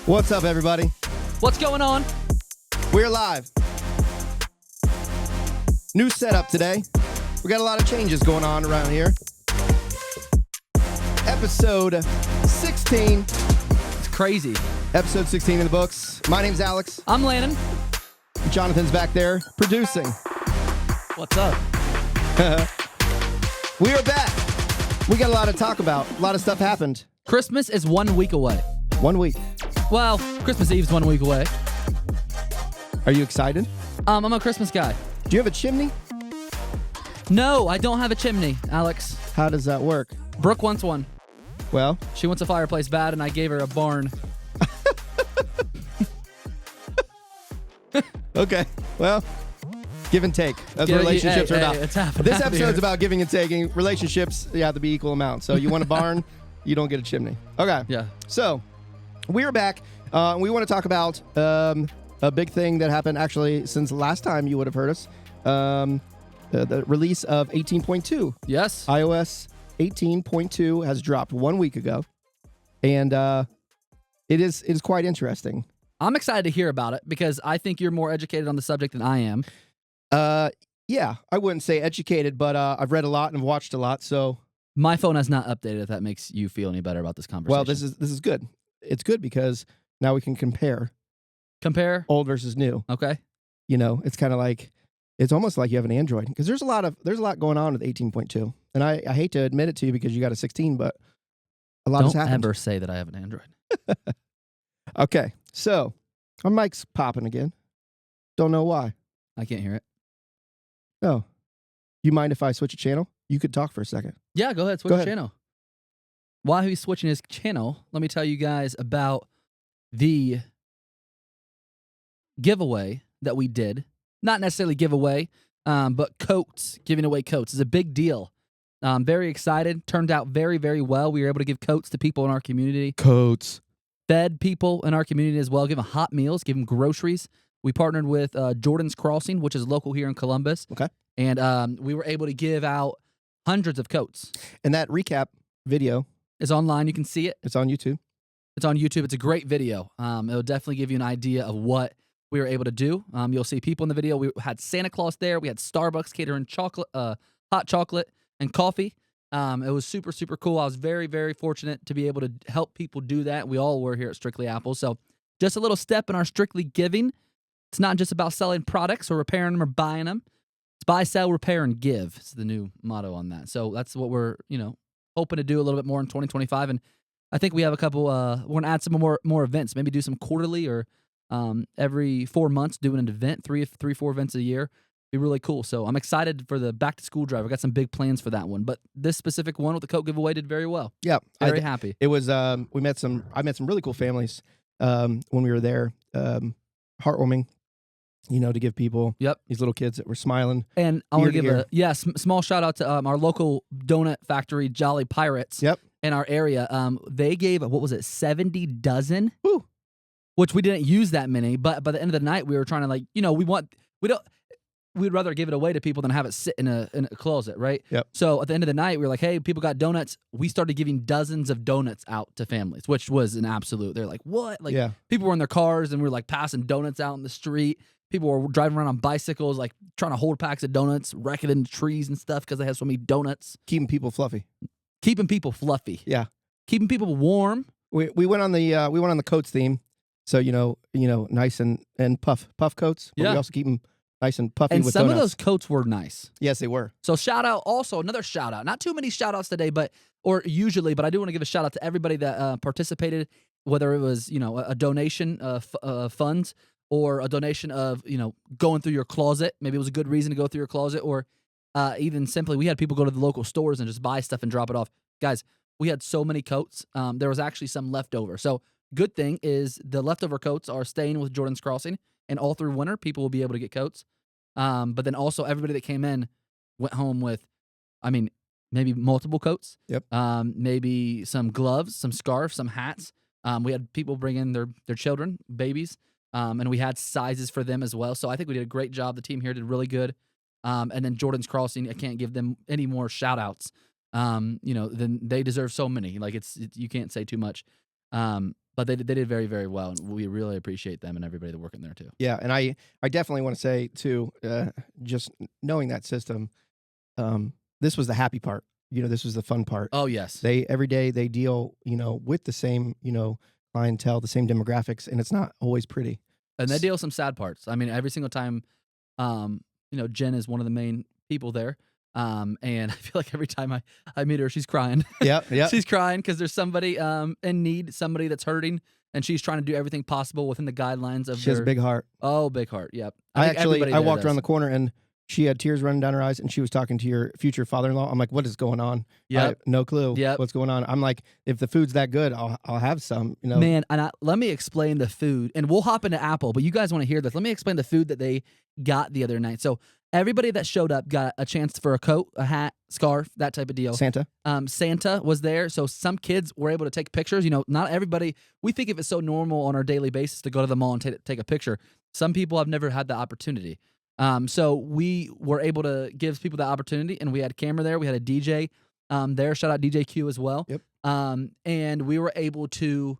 What's up, everybody? What's going on? We're live. New setup today. We got a lot of changes going on around here. Episode 16. It's crazy. Episode 16 in the books. My name's Alex. I'm Landon. Jonathan's back there producing. What's up? We are back. We got a lot to talk about. A lot of stuff happened. Christmas is 1 week away. 1 week. Well, Christmas Eve's 1 week away. Are you excited? I'm a Christmas guy. Do you have a chimney? No, I don't have a chimney, Alex. How does that work? Brooke wants one. Well, She wants a fireplace bad, and I gave her a barn. okay. Well, give and take. That's what relationships are about. It's happening. This episode's about giving and taking. Relationships, you have to be equal amount. So you want a barn, you don't get a chimney. Okay. Yeah. So we're back. We want to talk about a big thing that happened actually since last time you would have heard us. The release of 18.2. Yes. iOS 18.2 has dropped 1 week ago. And it is quite interesting. I'm excited to hear about it because I think you're more educated on the subject than I am. Yeah, I wouldn't say educated, but I've read a lot and watched a lot. So My phone has not updated, if that makes you feel any better about this conversation. well, this is good. It's good because now we can compare old versus new. Okay. You know, it's kind of like it's almost like you have an Android because there's a lot going on with 18.2, and I hate to admit it to you because you got a 16, but a lot has Don't happened. ever say that I have an Android. Okay, so our mic's popping again. Don't know why. I can't hear it. No, you mind if I switch a channel? You could talk for a second. Yeah, go ahead. Switch Go the ahead. channel. While he's switching his channel, let me tell you guys about the giveaway that we did. Not necessarily giveaway, but coats. Giving away coats is a big deal. Very excited. Turned out very, very well. We were able to give coats to people in our community. Coats. Fed people in our community as well. Give them hot meals. Give them groceries. We partnered with Jordan's Crossing, which is local here in Columbus. Okay. And we were able to give out hundreds of coats. And that recap video, It's online. You can see it. it's on YouTube. It's on YouTube. It's a great video. It'll definitely give you an idea of what we were able to do. You'll see people in the video. We had Santa Claus there. We had Starbucks catering chocolate, hot chocolate and coffee. It was super, super cool. I was very, very fortunate to be able to help people do that. We all were here at Strictly Apple. So just a little step in our Strictly Giving. It's not just about selling products or repairing them or buying them. It's buy, sell, repair, and give. It's the new motto on that. So that's what we're, hoping to do a little bit more in 2025. And I think we have a couple, we're going to add some more events, maybe do some quarterly or every 4 months do an event, three, 4 events a year. Be really cool. So I'm excited for the back to school drive. I got some big plans for that one, but this specific one with the coat giveaway did very well. Yeah. Very happy. It was, I met some really cool families when we were there. Heartwarming, to give people these little kids that were smiling. And I want to Ear to give a small shout out to our local donut factory, Jolly Pirates, in our area. They gave, 70 dozen? Woo. Which we didn't use that many, but by the end of the night, we were trying to we'd rather give it away to people than have it sit in a closet, right? Yep. So at the end of the night, we were like, hey, people got donuts. We started giving dozens of donuts out to families, which was an absolute, they're like, what? Like, people were in their cars and we were like passing donuts out in the street. People were driving around on bicycles, like trying to hold packs of donuts, wrecking into trees and stuff because they had so many donuts. Keeping people fluffy. Keeping people fluffy. Yeah. Keeping people warm. We went on the coats theme. So, nice and puff coats. But we also keep them nice and puffy and with some donuts. of those coats were nice. Yes, they were. So another shout out. Not too many shout outs today, but I do want to give a shout out to everybody that participated, whether it was, a donation of funds or a donation of, going through your closet. Maybe it was a good reason to go through your closet, or even simply we had people go to the local stores and just buy stuff and drop it off. Guys, we had so many coats. There was actually some left over. So good thing is the leftover coats are staying with Jordan's Crossing, and all through winter, people will be able to get coats. But then also everybody that came in went home with, maybe multiple coats. Yep. Maybe some gloves, some scarves, some hats. We had people bring in their children, babies, and we had sizes for them as well. So I think we did a great job. The team here did really good. And then Jordan's Crossing, I can't give them any more shout outs. Then they deserve so many. Like you can't say too much. But they did very, very well, and we really appreciate them and everybody that working there too. Yeah, and I definitely want to say too, just knowing that system, this was the happy part. This was the fun part. Oh yes, They every day they deal, with the same, clientele, the same demographics, and it's not always pretty. and they deal with some sad parts. I mean, every single time, Jen is one of the main people there. And I feel like every time I meet her, she's crying. Yeah. She's crying because there's somebody in need, somebody that's hurting, and she's trying to do everything possible within the guidelines of She has a big heart. Oh, big heart. Yep. I walked around the corner and she had tears running down her eyes, and she was talking to your future father-in-law. I'm like, what is going on? Yep. No clue. Yep. What's going on? I'm like, if the food's that good, I'll have some. Man, and let me explain the food, and we'll hop into Apple, but you guys want to hear this. Let me explain the food that they got the other night. So everybody that showed up got a chance for a coat, a hat, scarf, that type of deal. Santa. Santa was there, so some kids were able to take pictures. Not everybody. We think if it's so normal on our daily basis to go to the mall and take a picture. Some people have never had the opportunity. So we were able to give people the opportunity, and we had a camera there. We had a DJ there. Shout out DJ Q as well. Yep. And we were able to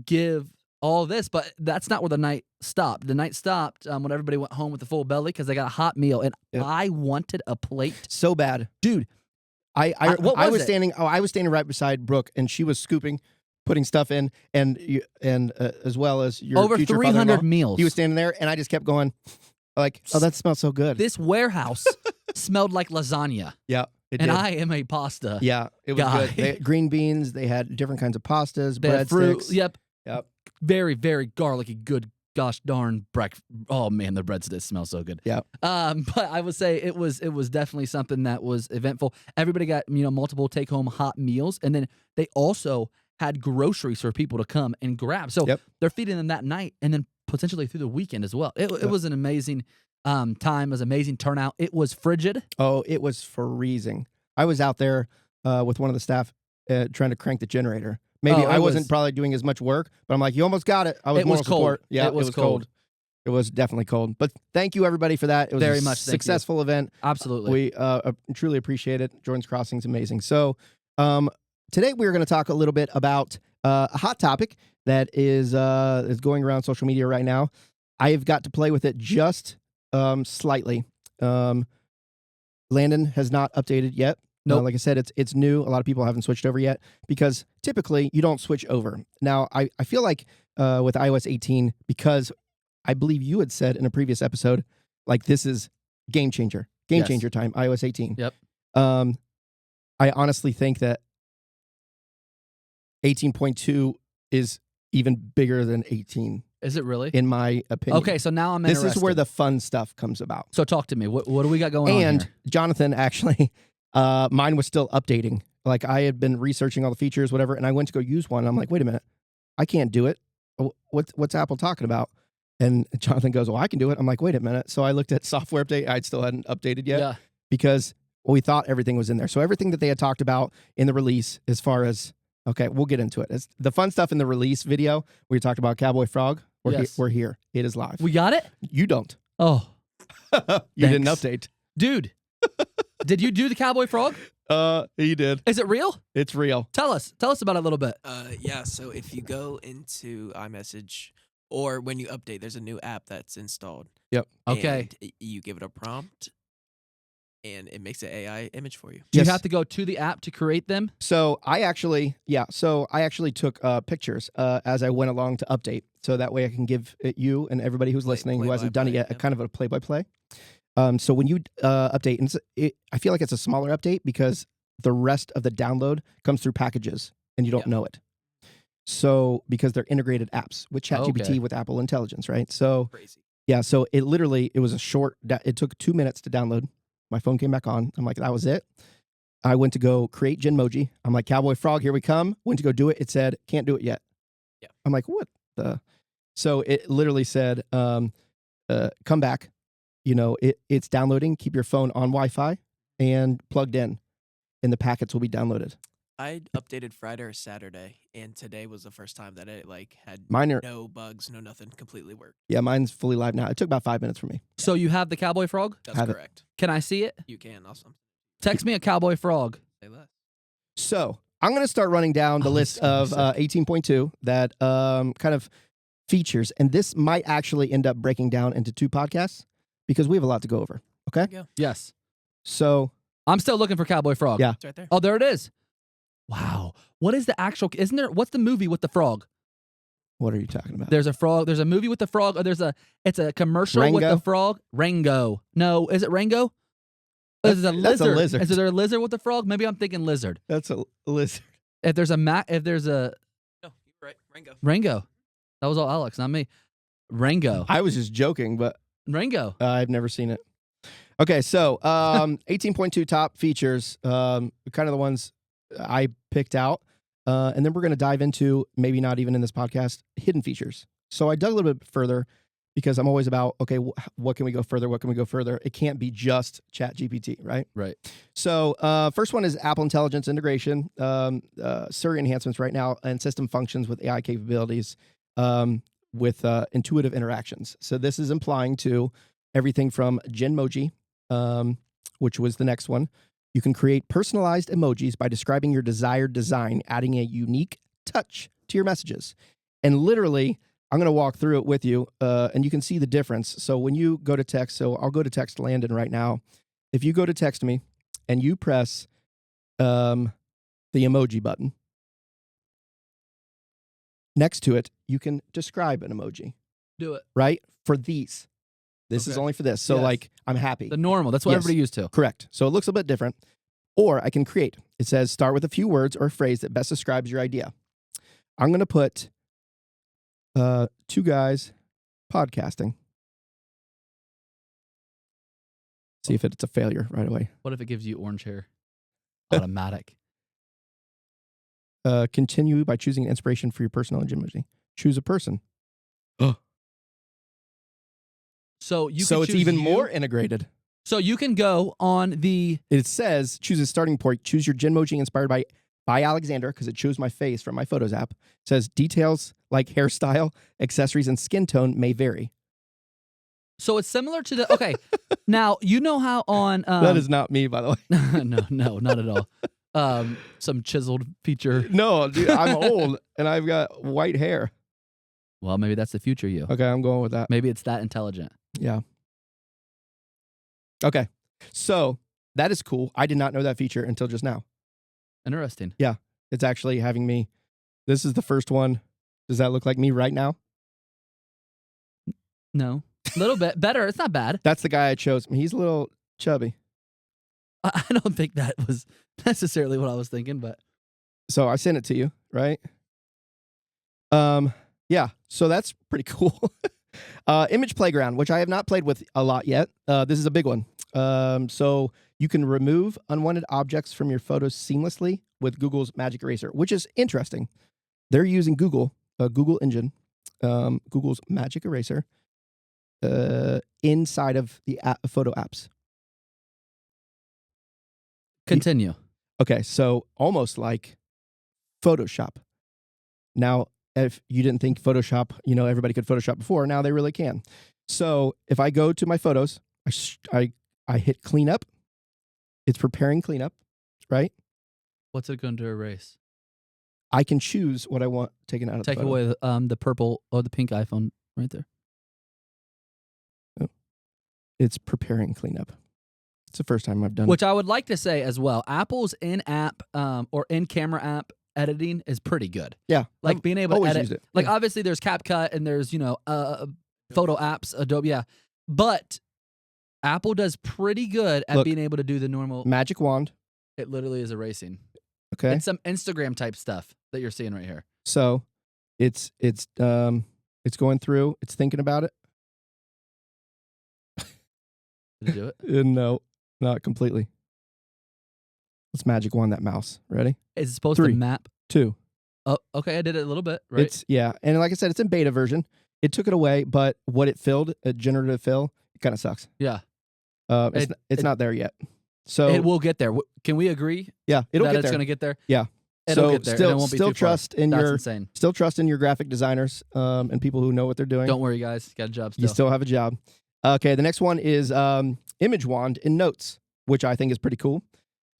give all this, but that's not where the night stopped. The night stopped when everybody went home with a full belly because they got a hot meal, and Yep. I wanted a plate So bad. dude. What was was it? standing. Oh, I was standing right beside Brooke, and she was scooping, putting stuff in, and as well as your Over future 300 father-in-law. meals. He was standing there, and I just kept going, like, oh, that smells so good. This warehouse smelled like lasagna, Yeah, it and did. I am a pasta. Yeah, it was guy. good. They had green beans. They had different kinds of pastas, They had fruit. breadsticks. Yep. Yep. Very, very garlicky, good. Gosh darn breakfast. Oh man, the breadsticks smell so good. Yeah. But I would say it was definitely something that was eventful. Everybody got multiple take home hot meals, and then they also had groceries for people to come and grab. So Yep. they're feeding them that night, and then potentially through the weekend as well. It was an amazing time. It was amazing turnout. It was frigid. Oh, it was freezing. I was out there with one of the staff trying to crank the generator. Maybe Oh, I it wasn't was- probably doing as much work, but I'm like, you almost got it. I was It was moral support. cold. Yeah, It was cold. It was definitely cold. But thank you everybody for that. It was Very a much, thank you. successful event. Absolutely. We truly appreciate it. Jordan's Crossing's amazing. So today we're going to talk a little bit about a hot topic that is going around social media right now. I've got to play with it just slightly. Landon has not updated yet. Nope. Like I said, it's new. A lot of people haven't switched over yet because typically you don't switch over. Now, I feel like with iOS 18, because I believe you had said in a previous episode, like this is game changer Yes. time, iOS 18. Yep. I honestly think that 18.2 is even bigger than 18, Is it really? in my opinion. Okay, so now I'm This interested. is where the fun stuff comes about. So talk to me. What do we got going on And here? Jonathan, actually, mine was still updating. Like I had been researching all the features, whatever, and I went to go use one. I'm like, wait a minute, I can't do it. What's Apple talking about? And Jonathan goes, well, I can do it. I'm like, wait a minute. So I looked at software update. I still hadn't updated yet Yeah. because we thought everything was in there. So everything that they had talked about in the release, as far as, okay, we'll get into it. It's the fun stuff in the release video where you talked about Cowboy Frog. Yes. We're here. It is live. We got it? You don't. Oh, You didn't Thanks. update. dude. Did you do the Cowboy Frog? He did. Is it real? It's real. Tell us about it a little bit. Yeah, so if you go into iMessage or when you update, there's a new app that's installed. Yep. Okay. And you give it a prompt and it makes an AI image for you. Do Yes. you have to go to the app to create them? So I actually took pictures as I went along to update, so that way I can give it you and everybody who's listening who hasn't done it play-by-play, yet a yep. kind of a play-by-play. So when you update, and I feel like it's a smaller update because the rest of the download comes through packages and you don't Yeah. know it. So because they're integrated apps with ChatGPT Okay. with Apple Intelligence, right? So Crazy. yeah, so it was a short. It took 2 minutes to download. My phone came back on. I'm like, that was it. I went to go create Genmoji. I'm like, Cowboy Frog, here we come. Went to go do it. It said, can't do it yet. Yeah. I'm like, what the? So it literally said, come back. It's downloading. Keep your phone on Wi-Fi and plugged in, and the packets will be downloaded. I updated Friday or Saturday, and today was the first time that it had Mine are, no bugs, no nothing, completely worked. yeah, mine's fully live now. It took about 5 minutes for me. So you have the Cowboy Frog? That's Have it. correct. Can I see it? You can also Text me a Cowboy Frog. say less. So I'm going to start running down the Oh, list that's of sick. 18.2 that kind of features, and this might actually end up breaking down into 2 podcasts because we have a lot to go over. Okay, There you go. Yes. so I'm still looking for Cowboy Frog. Yeah. It's right there. Oh, there it is. Wow. What is the actual? Isn't there? What's the movie with the frog? what are you talking about? There's a frog. There's a movie with the frog. Or it's a commercial with Rango? the frog. Rango. No, is it Rango? Is it a lizard? That's a lizard. Is there a lizard with the frog? Maybe I'm thinking lizard. That's a lizard. If there's a No, you're right. Rango. Rango, that was all Alex, not me. Rango. I was just joking, but Rango. I've never seen it. Okay, so 18.2 top features, kind of the ones I picked out. And then we're going to dive into, maybe not even in this podcast, hidden features. So I dug a little bit further because I'm always about, okay, what can we go further? What can we go further? It can't be just ChatGPT, right? Right. So first one is Apple Intelligence integration, Siri enhancements right now, and system functions with AI capabilities with intuitive interactions. So this is implying to everything from Genmoji, which was the next one. You can create personalized emojis by describing your desired design, adding a unique touch to your messages. And literally, I'm going to walk through it with you, and you can see the difference. So when you go to text, so I'll go to text Landon right now. If you go to text me and you press the emoji button, next to it, you can describe an emoji, Do it. right? For these. This is Okay. only for this. So Yes. like, I'm happy. The normal. That's what Yes. everybody used to. Correct. So it looks a bit different. Or I can create. It says start with a few words or a phrase that best describes your idea. I'm going to put 2 guys podcasting. See if it's a failure right away. What if it gives you orange hair? Automatic. Continue by choosing an inspiration for your personal emoji. Choose a person. So you. So can it's choose even you. more integrated. So you can go on the. It says choose a starting point. Choose your Genmoji inspired by Alexander, because it chose my face from my Photos app. It says details like hairstyle, accessories, and skin tone may vary. So it's similar to the. Okay. Now you know how on. That is not me, by the way. no, not at all. Some chiseled feature. No, dude, I'm old and I've got white hair. Well, maybe that's the future you. Okay, I'm going with that. Maybe it's that intelligent. Yeah. Okay. So that is cool. I did not know that feature until just now. Interesting. It's actually having me. This is the first one. Does that look like me right now? No, a little bit better. It's not bad. That's the guy I chose. He's a little chubby. I don't think that was necessarily what I was thinking, but So I sent it to you, right? Yeah. So that's pretty cool. Image Playground, which I have not played with a lot yet. This is a big one. So you can remove unwanted objects from your photos seamlessly with Google's Magic Eraser, which is interesting. They're using Google engine, Google's Magic Eraser, inside of the photo apps. continue. Okay, so almost like Photoshop. Now, if you didn't think Photoshop, everybody could Photoshop before, now they really can. So if I go to my photos, I hit cleanup. It's preparing cleanup, right? What's it going to erase? I can choose what I want taken out of the Take photo. away the purple or the pink iPhone right there. It's preparing cleanup. It's the first time I've done Which I would like to say as well, Apple's in-app or in-camera app editing is pretty good. Yeah. Like I've being able to always edit. used it. Like Yeah. obviously there's CapCut and there's, photo apps, Adobe, yeah. But Apple does pretty good at Look, being able to do the normal. Magic wand. It literally is erasing. Okay. It's some Instagram type stuff that you're seeing right here. So it's going through, it's thinking about it. Did you do it? No, not completely. Let's magic wand that mouse. Ready? Is it supposed 3, to map? 2. Oh, okay. I did it a little bit, right? And like I said, it's in beta version. It took it away, but what it filled, a generative fill, it kind of sucks. Yeah. It's not there yet. So It will get there. Can we agree yeah, it'll that get it's there. going to get there? Yeah. It'll So get there. and it won't be still too far. trust in That's your insane. still trust in your graphic designers and people who know what they're doing. Don't worry, guys. You got a job still. You still have a job. Okay, the next one is image wand in Notes, which I think is pretty cool.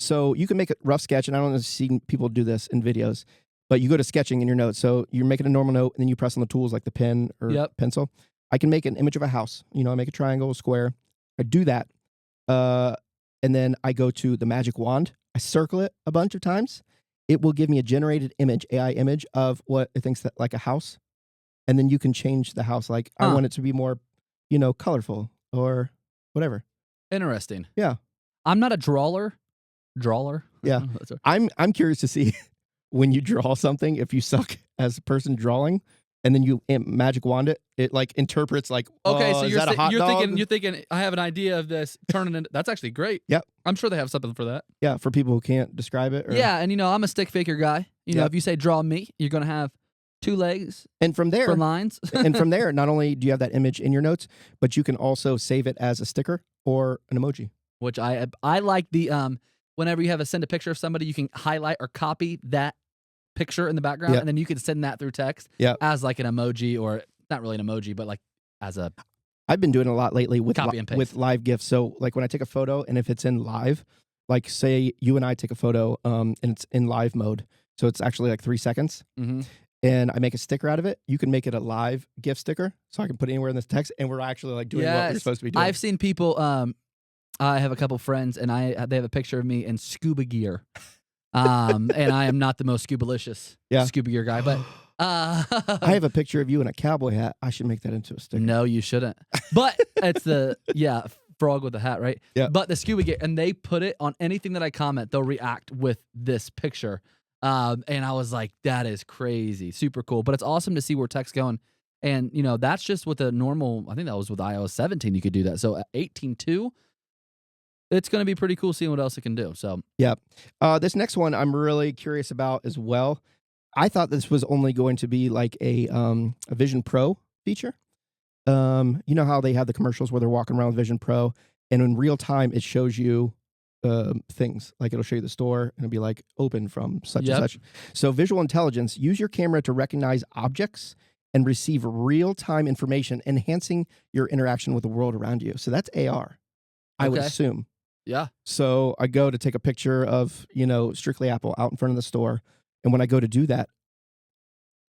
So you can make a rough sketch, and I don't know if you've seen people do this in videos, but you go to sketching in your notes. So you're making a normal note, and then you press on the tools like the pen or Yep. pencil. I can make an image of a house. I make a triangle, a square. I do that. And then I go to the magic wand. I circle it a bunch of times. It will give me a generated image, AI image of what it thinks that like a house. And then you can change the house. Like I want it to be more, colorful or whatever. Interesting. Yeah. I'm not a drawer. Yeah. I'm curious to see when you draw something, if you suck as a person drawing, and then you magic wand it like interprets like, okay, so is that a hot dog? you're thinking I have an idea of this, turning into that's actually great. Yep. I'm sure they have something for that. Yeah, for people who can't describe it. Or, Yeah, and I'm a stick figure guy. If you say draw me, you're gonna have 2 legs and from there for lines. and from there, not only do you have that image in your notes, but you can also save it as a sticker or an emoji. Which I like the whenever you have send a picture of somebody, you can highlight or copy that picture in the background, and then you can send that through text as like an emoji, or not really an emoji, but like as a. I've been doing a lot lately with copy and paste. with live GIFs. So like when I take a photo, and if it's in live, like say you and I take a photo, and it's in live mode, so it's actually like 3 seconds. Mm-hmm. And I make a sticker out of it. You can make it a live GIF sticker, so I can put it anywhere in this text, and we're actually like doing what we're supposed to be doing. I've seen people. I have a couple friends, and they have a picture of me in scuba gear, and I am not the most scubalicious scuba gear guy, but I have a picture of you in a cowboy hat. I should make that into a sticker. No, you shouldn't. But it's the frog with a hat, right? Yeah. But the scuba gear, and they put it on anything that I comment. They'll react with this picture. And I was like, that is crazy. Super cool. But it's awesome to see where tech's going. And, that's just with a normal, I think that was with iOS 17, you could do that. So at 18.2, it's going to be pretty cool seeing what else it can do. So, yeah. This next one I'm really curious about as well. I thought this was only going to be like a Vision Pro feature. You know how they have the commercials where they're walking around with Vision Pro, and in real time, it shows you things like it'll show you the store and it'll be like open from such and such. So visual intelligence, use your camera to recognize objects and receive real-time information, enhancing your interaction with the world around you. So that's AR, I would assume. Yeah. So I go to take a picture of, Strictly Apple out in front of the store. And when I go to do that,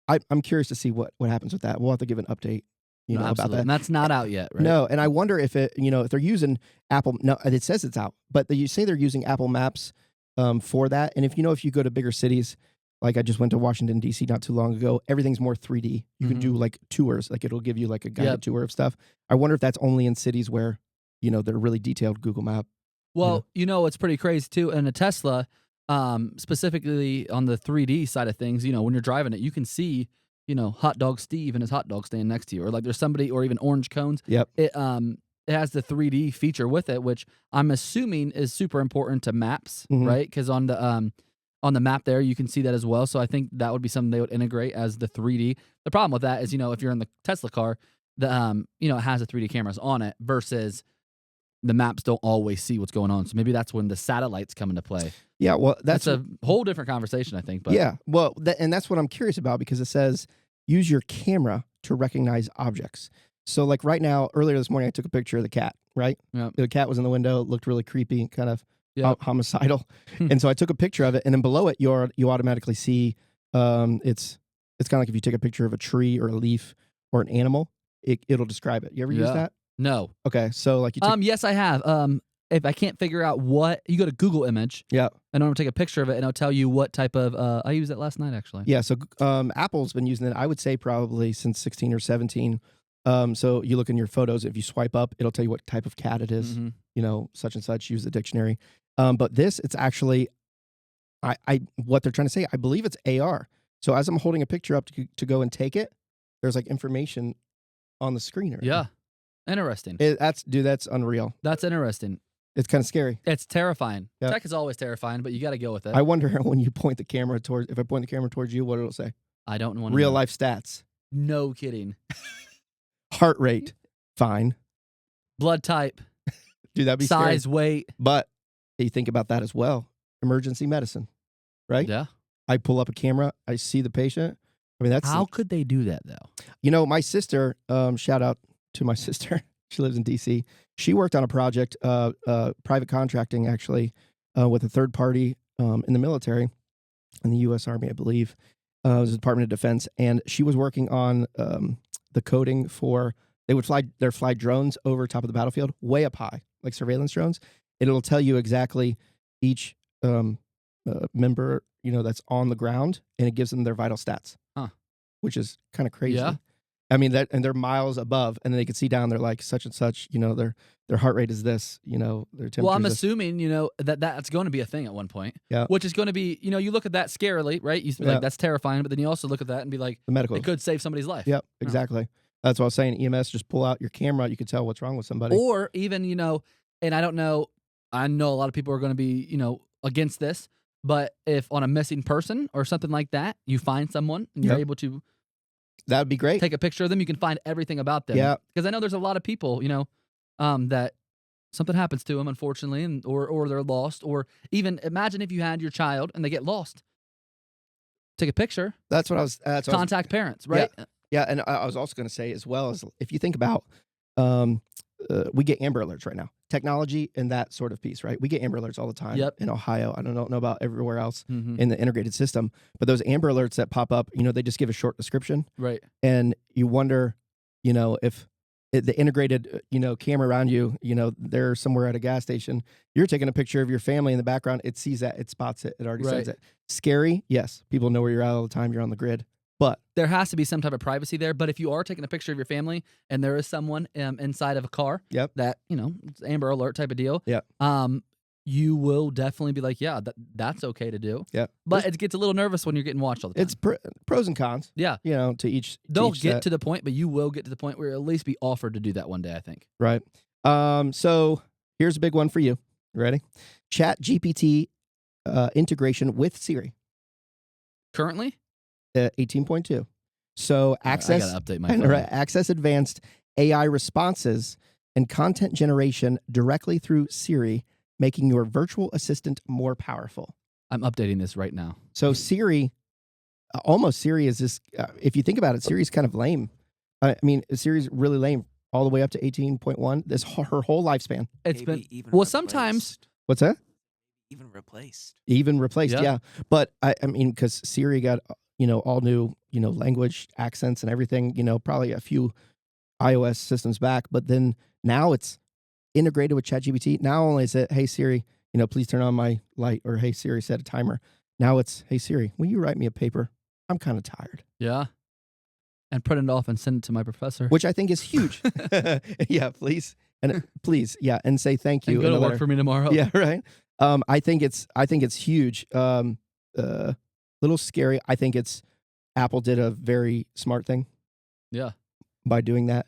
I'm curious to see what happens with that. We'll have to give an update. About that. And that's not out yet, right? No, and I wonder if it, if they're using Apple. No, it says it's out, but you say they're using Apple Maps for that. And if you go to bigger cities, like I just went to Washington D.C. not too long ago, everything's more 3D. You can do like tours, like it'll give you like a guided tour of stuff. I wonder if that's only in cities where they're really detailed Google Map. Well, it's pretty crazy too. And a Tesla, specifically on the 3D side of things, when you're driving it, you can see. Hot Dog Steve and his hot dog stand next to you, or like there's somebody, or even orange cones. Yep. It has the 3D feature with it, which I'm assuming is super important to maps, right? Because on the map there, you can see that as well. So I think that would be something they would integrate as the 3D. The problem with that is, if you're in the Tesla car, the it has the 3D cameras on it versus the maps don't always see what's going on. So maybe that's when the satellites come into play. Yeah, well, that's a whole different conversation, I think. But yeah, well, and that's what I'm curious about, because it says use your camera to recognize objects. So like right now, earlier this morning, I took a picture of the cat, right? Yep. The cat was in the window, looked really creepy, kind of homicidal. And so I took a picture of it, and then below it, you automatically see it's kind of like if you take a picture of a tree or a leaf or an animal, it'll describe it. You ever use that? No. Okay, so like yes, I have. If I can't figure out what, you go to Google Image. Yeah. And I'm going to take a picture of it, and it'll tell you what type of, I used it last night, actually. Yeah, so Apple's been using it, I would say probably since 16 or 17. So you look in your photos, if you swipe up, it'll tell you what type of cat it is, such and such, use the dictionary. But this, it's actually, what they're trying to say, I believe it's AR. So as I'm holding a picture up to go and take it, there's like information on the screen. Right? Yeah. Interesting. That's unreal. That's interesting. It's kind of scary. It's terrifying. Yep. Tech is always terrifying, but you got to go with it. I wonder when you point the camera towards, if I point the camera towards you, what it'll say. I don't want to Real life stats. No kidding. Heart rate, fine. Blood type. Dude, that'd be size, scary. weight. But you think about that as well. Emergency medicine, right? Yeah. I pull up a camera. I see the patient. I mean, that's how could they do that though? My sister. Shout out to my sister. She lives in DC. She worked on a project, private contracting actually, with a third party in the military, in the U.S. Army, I believe. It was the Department of Defense, and she was working on the coding for. They would fly drones over top of the battlefield, way up high, like surveillance drones. It'll tell you exactly each member, that's on the ground, and it gives them their vital stats, which is kind of crazy. Yeah. I mean and they're miles above, and then they can see down. They're like such and such. Their heart rate is this. Their temperature. Well, I'm is this. assuming that's going to be a thing at one point. Yeah. Which is going to be you look at that scarily, right? You be like that's terrifying, but then you also look at that and be like The medical. it could save somebody's life. Yep, exactly. That's what I was saying. EMS, just pull out your camera. You can tell what's wrong with somebody. Or even and I don't know. I know a lot of people are going to be against this, but if on a missing person or something like that, you find someone and you're able to. That would be great. Take a picture of them. You can find everything about them. Yeah. Because I know there's a lot of people, that something happens to them, unfortunately, or they're lost. Or even imagine if you had your child and they get lost. Take a picture. That's what I was. Contact parents, right? Yeah, and I was also going to say, as well, as if you think about, we get Amber Alerts right now. Technology and that sort of piece, right? We get Amber Alerts all the time in Ohio. I don't know about everywhere else in the integrated system, but those Amber Alerts that pop up, they just give a short description. Right. And you wonder, if the integrated, camera around you, they're somewhere at a gas station. You're taking a picture of your family in the background. It sees that. It spots it. It already sends it. Scary. Yes. People know where you're at all the time. You're on the grid. But there has to be some type of privacy there. But if you are taking a picture of your family and there is someone inside of a car that, it's Amber Alert type of deal, you will definitely be like, yeah, that's okay to do. Yeah. But it gets a little nervous when you're getting watched all the time. It's pros and cons. Yeah. To each. They'll get set. To the point, but you will get to the point where you'll at least be offered to do that one day, I think. Right. So here's a big one for you. You ready? Chat GPT integration with Siri. Currently? 18.2. So access. I gotta update my phone. Access advanced AI responses and content generation directly through Siri, making your virtual assistant more powerful. I'm updating this right now. So Siri, almost Siri is this. If you think about it, Siri's kind of lame. I mean, Siri's really lame all the way up to 18.1. This her whole lifespan. It's Maybe been even sometimes. What's that? Even replaced. Even replaced, yeah. But I mean, because Siri got all new language accents and everything. Probably a few iOS systems back, but then now it's integrated with ChatGPT. Not only is it, hey Siri, please turn on my light, or hey Siri, set a timer. Now it's, hey Siri, will you write me a paper? I'm kind of tired. Yeah. And print it off and send it to my professor. Which I think is huge. Yeah, please. And please, yeah, and say thank you. And go to work for me tomorrow. Yeah, right. I think it's huge. Little scary. I think Apple did a very smart thing. Yeah. By doing that.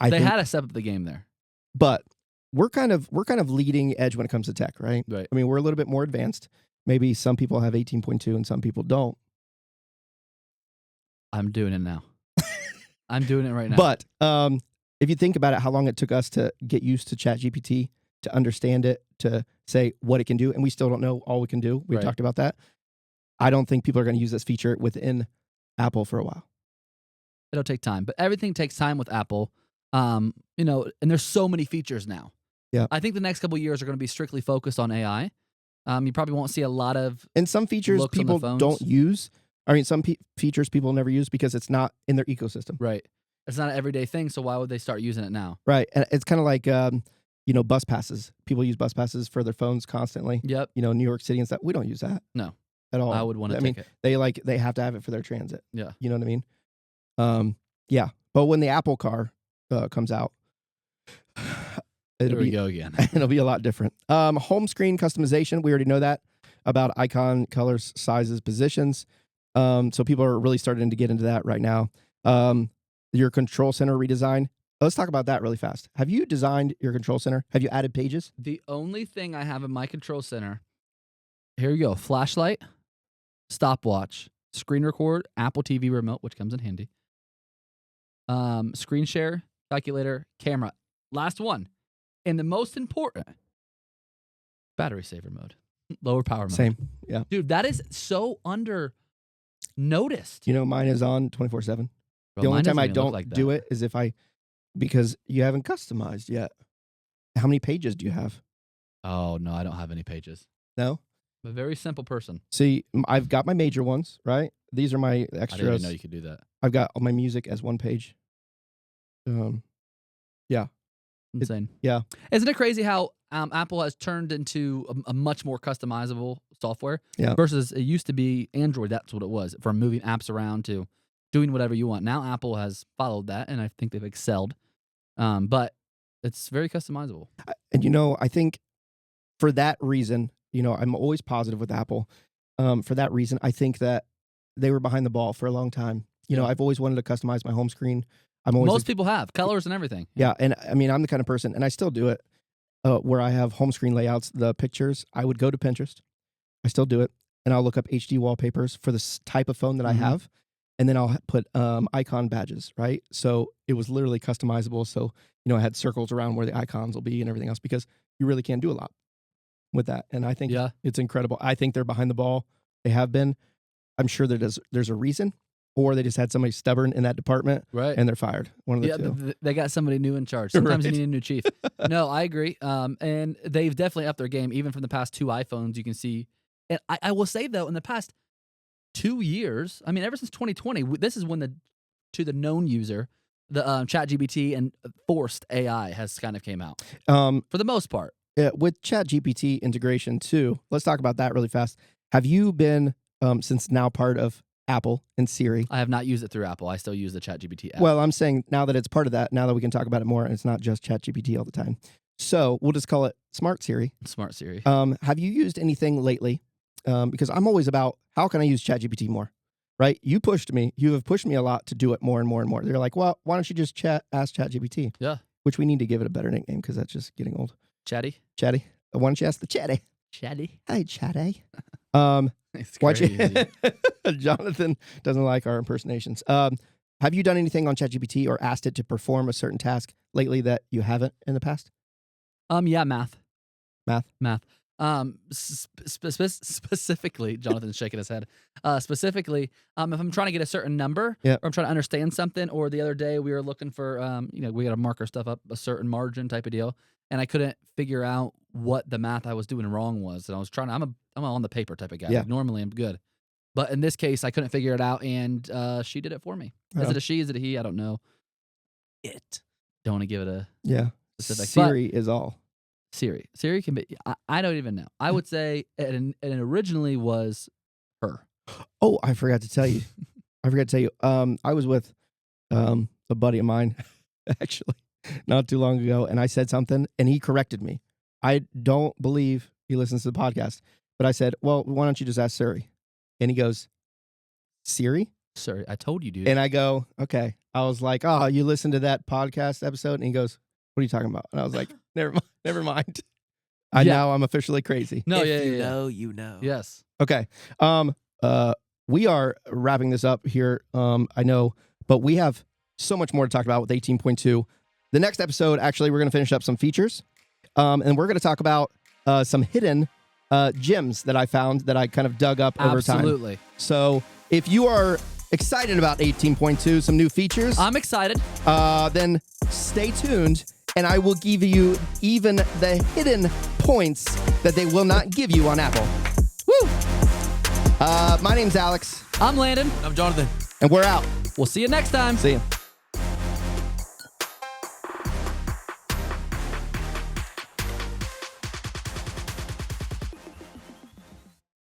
They had to step up the game there. But we're kind of leading edge when it comes to tech, right? Right. I mean, we're a little bit more advanced. Maybe some people have 18.2 and some people don't. I'm doing it now. I'm doing it right now. But if you think about it, how long it took us to get used to ChatGPT, to understand it, to say what it can do, and we still don't know all we can do. We talked about that. I don't think people are going to use this feature within Apple for a while. It'll take time, but everything takes time with Apple. And there's so many features now. Yeah. I think the next couple of years are going to be strictly focused on AI. You probably won't see a lot of and some features people don't use. I mean, some features people never use because it's not in their ecosystem. Right. It's not an everyday thing, so why would they start using it now? Right. And it's kind of like, bus passes. People use bus passes for their phones constantly. Yep. New York City and stuff. We don't use that. No. At all. I would want to take it. They have to have it for their transit. Yeah. You know what I mean? Yeah. But when the Apple car comes out, Here we go again. It'll be a lot different. Home screen customization. We already know that about icon colors, sizes, positions. So people are really starting to get into that right now. Your control center redesign. Let's talk about that really fast. Have you designed your control center? Have you added pages? The only thing I have in my control center, here you go, flashlight, stopwatch, screen record, Apple TV remote, which comes in handy, screen share, calculator, camera. Last one, and the most important, battery saver mode, lower power mode. Same, yeah. Dude, that is so under noticed. Mine is on 24/7. The only time I don't do it is because you haven't customized yet. How many pages do you have? Oh, no, I don't have any pages. No. I'm a very simple person. See, I've got my major ones, right? These are my I didn't extras. even know you could do that. I've got all my music as one page. Yeah. Insane. Yeah. Isn't it crazy how Apple has turned into a much more customizable software? Yeah. Versus it used to be Android. That's what it was, from moving apps around to doing whatever you want. Now Apple has followed that, and I think they've excelled. But it's very customizable. And I think for that reason, I'm always positive with Apple. For that reason, I think that they were behind the ball for a long time. I've always wanted to customize my home screen. Most people have colors and everything. Yeah, and I mean, I'm the kind of person, and I still do it, where I have home screen layouts, the pictures. I would go to Pinterest. I still do it, and I'll look up HD wallpapers for this type of phone that I have, and then I'll put icon badges, right? So it was literally customizable. So I had circles around where the icons will be and everything else, because you really can do a lot with that. And I think it's incredible. I think they're behind the ball. They have been. I'm sure there's a reason. Or they just had somebody stubborn in that department, right? And they're fired. One of the two. They got somebody new in charge. Sometimes Right. you need a new chief. No, I agree. And they've definitely upped their game. Even from the past 2 iPhones, you can see. And I will say though, in the past 2 years, I mean, ever since 2020, this is when to the known user, the ChatGPT and forced AI has kind of came out. For the most part. Yeah, with ChatGPT integration too. Let's talk about that really fast. Have you been since now part of Apple and Siri? I have not used it through Apple. I still use the ChatGPT app. Well, I'm saying now that it's part of that, now that we can talk about it more, and it's not just ChatGPT all the time. So we'll just call it Smart Siri. Smart Siri. Have you used anything lately? Because I'm always about how can I use ChatGPT more, right? You have pushed me a lot to do it more and more and more. They're like, well, why don't you just ask ChatGPT? Yeah. Which we need to give it a better nickname because that's just getting old. Chatty. Why don't you ask the Chatty? Chatty. Hi, Chatty. It's Why crazy. Jonathan doesn't like our impersonations. Have you done anything on ChatGPT or asked it to perform a certain task lately that you haven't in the past? Yeah, math. Math. Specifically, Jonathan's shaking his head. Specifically, if I'm trying to get a certain number, Yeah. or I'm trying to understand something, or the other day we were looking for, we got to mark our stuff up a certain margin type of deal, and I couldn't figure out what the math I was doing wrong was, and I was trying to. I'm on the paper type of guy. Yeah. Like, normally I'm good, but in this case I couldn't figure it out, and she did it for me. Is it a she? Is it a he? I don't know. Don't want to give it a specific. Siri is all. Siri can be. I don't even know. I would say it originally was her. Oh, I forgot to tell you. I was with a buddy of mine actually not too long ago, and I said something, and he corrected me. I don't believe he listens to the podcast, but I said, "Well, why don't you just ask Siri?" And he goes, "Siri?" Sorry, I told you, dude. And I go, "Okay." I was like, "Oh, you listened to that podcast episode?" And he goes, "What are you talking about?" And I was like, Never mind. Now I'm officially crazy. No, If you know, you know. Yes. Okay. We are wrapping this up here. I know, but we have so much more to talk about with 18.2. The next episode, actually, we're going to finish up some features. And we're going to talk about some hidden gems that I found that I kind of dug up over time. Absolutely. So if you are excited about 18.2, some new features, I'm excited. then stay tuned. And I will give you even the hidden points that they will not give you on Apple. Woo! My name's Alex. I'm Landon. I'm Jonathan. And we're out. We'll see you next time. See ya.